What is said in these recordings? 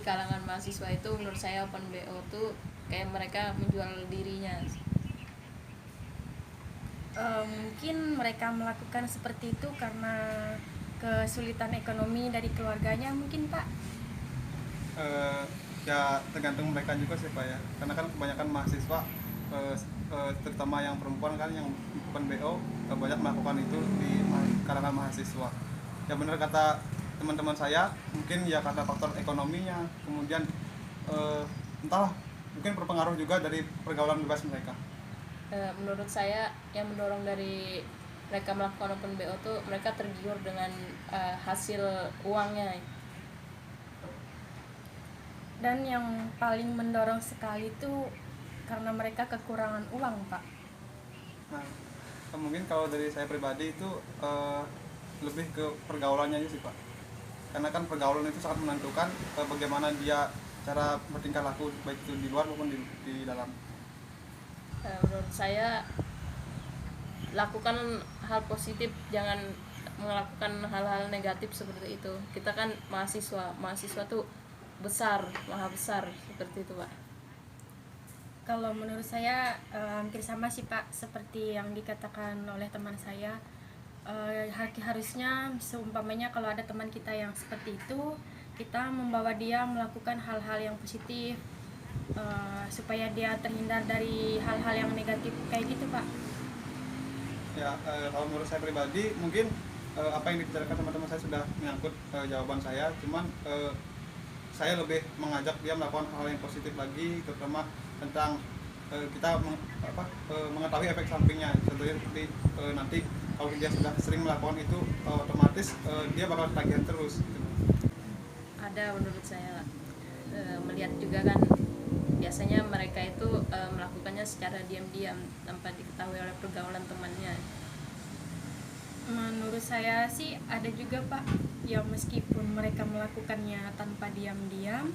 kalangan mahasiswa itu menurut saya open BO tuh kayak mereka menjual dirinya. Mungkin mereka melakukan seperti itu karena kesulitan ekonomi dari keluarganya mungkin Pak. Ya tergantung mereka juga sih Pak ya, karena kan kebanyakan mahasiswa terutama yang perempuan kan yang open BO banyak melakukan itu di kalangan mahasiswa. Ya benar kata teman-teman saya, mungkin ya karena faktor ekonominya, kemudian entahlah, mungkin berpengaruh juga dari pergaulan bebas mereka. Menurut saya yang mendorong dari mereka melakukan open BO tuh mereka tergiur dengan hasil uangnya. Dan yang paling mendorong sekali itu karena mereka kekurangan uang Pak. Nah, mungkin kalau dari saya pribadi itu lebih ke pergaulannya aja sih Pak, karena kan pergaulan itu sangat menentukan bagaimana dia cara bertingkah laku baik itu di luar maupun di dalam. Menurut saya lakukan hal positif, jangan melakukan hal-hal negatif seperti itu. Kita kan mahasiswa tuh maha besar seperti itu Pak. Kalau menurut saya hampir sama sih Pak, seperti yang dikatakan oleh teman saya. Harusnya seumpamanya kalau ada teman kita yang seperti itu, kita membawa dia melakukan hal-hal yang positif, supaya dia terhindar dari hal-hal yang negatif kayak gitu Pak. Ya, kalau menurut saya pribadi mungkin apa yang dibicarakan teman-teman saya sudah menyangkut jawaban saya, cuman saya lebih mengajak dia melakukan hal yang positif lagi, terutama tentang kita mengetahui efek sampingnya. Contohnya seperti nanti kalau dia sudah sering melakukan itu, otomatis dia bakal ketagihan terus gitu. Ada menurut saya melihat juga kan biasanya mereka itu melakukannya secara diam-diam tanpa diketahui oleh pergaulan temannya. Menurut saya sih ada juga Pak, yang meskipun mereka melakukannya tanpa diam-diam,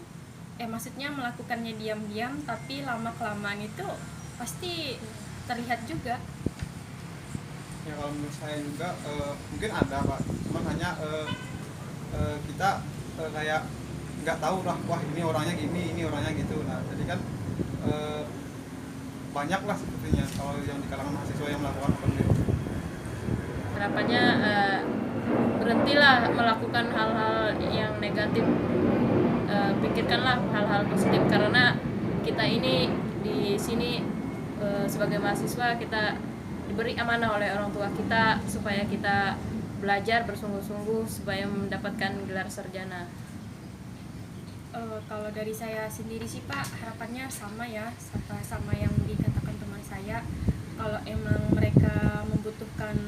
maksudnya melakukannya diam-diam, tapi lama-kelamaan itu pasti terlihat juga. Ya kalau menurut saya juga mungkin ada Pak, cuman hanya kita kayak nggak tahu lah, wah ini orangnya gini, ini orangnya gitu. Nah jadi kan banyak lah sepertinya kalau yang di kalangan mahasiswa yang melakukan open BO. Harapannya berhentilah melakukan hal-hal yang negatif, pikirkanlah hal-hal positif, karena kita ini di sini sebagai mahasiswa kita diberi amanah oleh orang tua kita supaya kita belajar bersungguh-sungguh supaya mendapatkan gelar sarjana. Kalau dari saya sendiri sih Pak, harapannya sama ya, sama yang dikatakan teman saya. Kalau emang mereka membutuhkan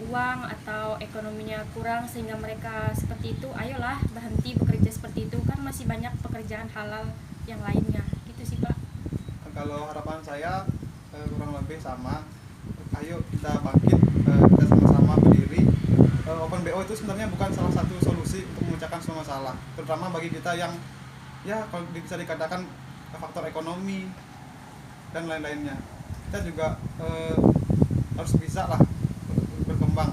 uang atau ekonominya kurang sehingga mereka seperti itu, ayolah berhenti bekerja seperti itu, kan masih banyak pekerjaan halal yang lainnya, gitu sih Pak. Kalau harapan saya kurang lebih sama, ayo kita bangkit, kita sama-sama berdiri. Open BO itu sebenarnya bukan salah satu solusi untuk memecahkan semua masalah, terutama bagi kita yang ya kalau bisa dikatakan faktor ekonomi dan lain-lainnya. Kita juga harus bisa lah berkembang,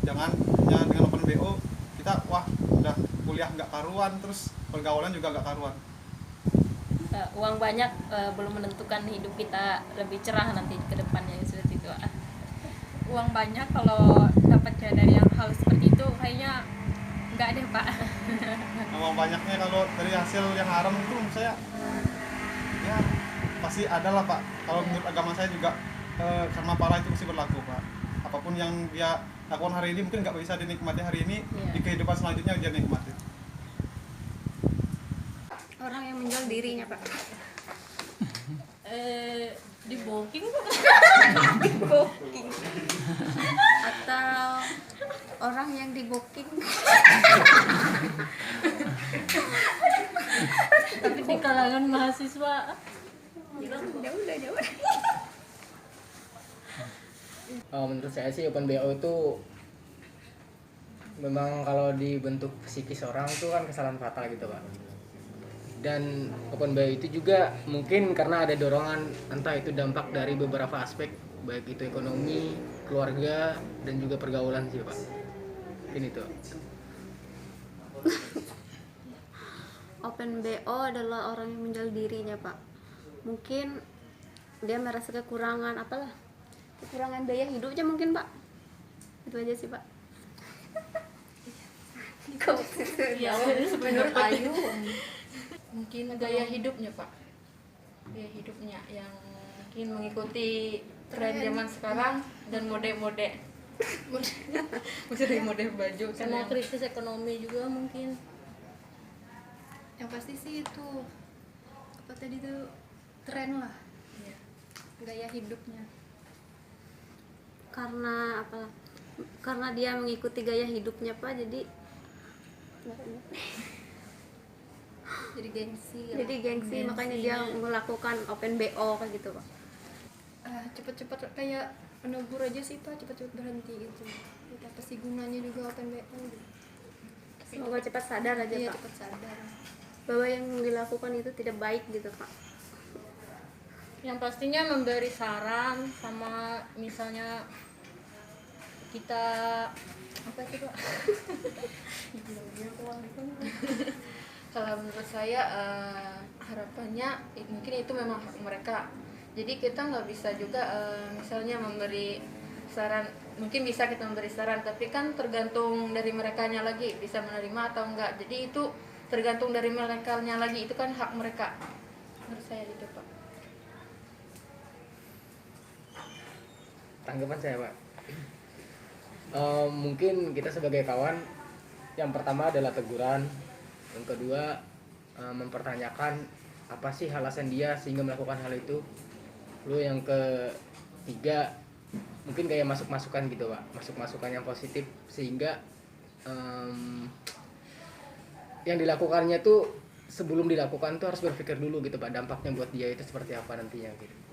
jangan hanya dengan open BO kita wah udah kuliah nggak karuan, terus pergaulan juga nggak karuan. Uang banyak belum menentukan hidup kita lebih cerah nanti ke depannya seperti itu. Uang banyak kalau dapatnya dari yang hal seperti itu kayaknya nggak deh Pak. Uang banyaknya kalau dari hasil yang haram itu menurut saya ya pasti ada lah Pak. Kalau menurut agama saya juga karma pala itu mesti berlaku Pak. Apapun yang dia lakukan hari ini mungkin nggak bisa dinikmati hari ini, di kehidupan selanjutnya dia nikmati. Orang yang menjual dirinya Pak. Di booking Booking. Atau orang yang di booking. tapi di kalangan mahasiswa Jauh. Menurut saya sih open BO itu memang kalau dibentuk psikis orang itu kan kesalahan fatal gitu Pak. Dan open BO itu juga mungkin karena ada dorongan, entah itu dampak dari beberapa aspek, baik itu ekonomi, keluarga, dan juga pergaulan sih Pak. Mungkin itu. open BO adalah orang yang menjual dirinya Pak. Mungkin dia merasa kekurangan apalah, kekurangan biaya hidupnya mungkin Pak. Itu aja sih Pak. Ya, menurut Ayu mungkin gaya hidupnya Pak, gaya hidupnya yang mungkin mengikuti tren zaman sekarang dan mode-mode mode baju kan Sama yang krisis ekonomi juga mungkin. Yang pasti sih itu apa tadi tuh, tren lah, Iya. gaya hidupnya. Karena apalah, karena dia mengikuti gaya hidupnya Pak, jadi Gengsi jadi gengsi, makanya dia melakukan open BO kayak gitu Pak. cepet-cepet kayak menegur aja sih Pak, cepet-cepet berhenti gitu. Itu apa sih gunanya juga open BO gitu. Semoga cepat sadar aja Iya, Pak, cepet sadar. bahwa yang dilakukan itu tidak baik gitu Pak. Yang pastinya memberi saran, sama misalnya kita apa sih Pak? kalau menurut saya harapannya mungkin itu memang hak mereka, jadi kita nggak bisa juga misalnya memberi saran, mungkin bisa kita memberi saran tapi kan tergantung dari merekanya lagi bisa menerima atau enggak, jadi itu tergantung dari merekanya lagi, itu kan hak mereka menurut saya gitu Pak. Tanggapan saya Pak, mungkin kita sebagai kawan, yang pertama adalah teguran, yang kedua mempertanyakan apa sih alasan dia sehingga melakukan hal itu, lalu yang ketiga mungkin kayak masuk-masukan gitu Pak, masuk-masukan yang positif sehingga yang dilakukannya tuh sebelum dilakukan tuh harus berpikir dulu gitu Pak, dampaknya buat dia itu seperti apa nantinya gitu.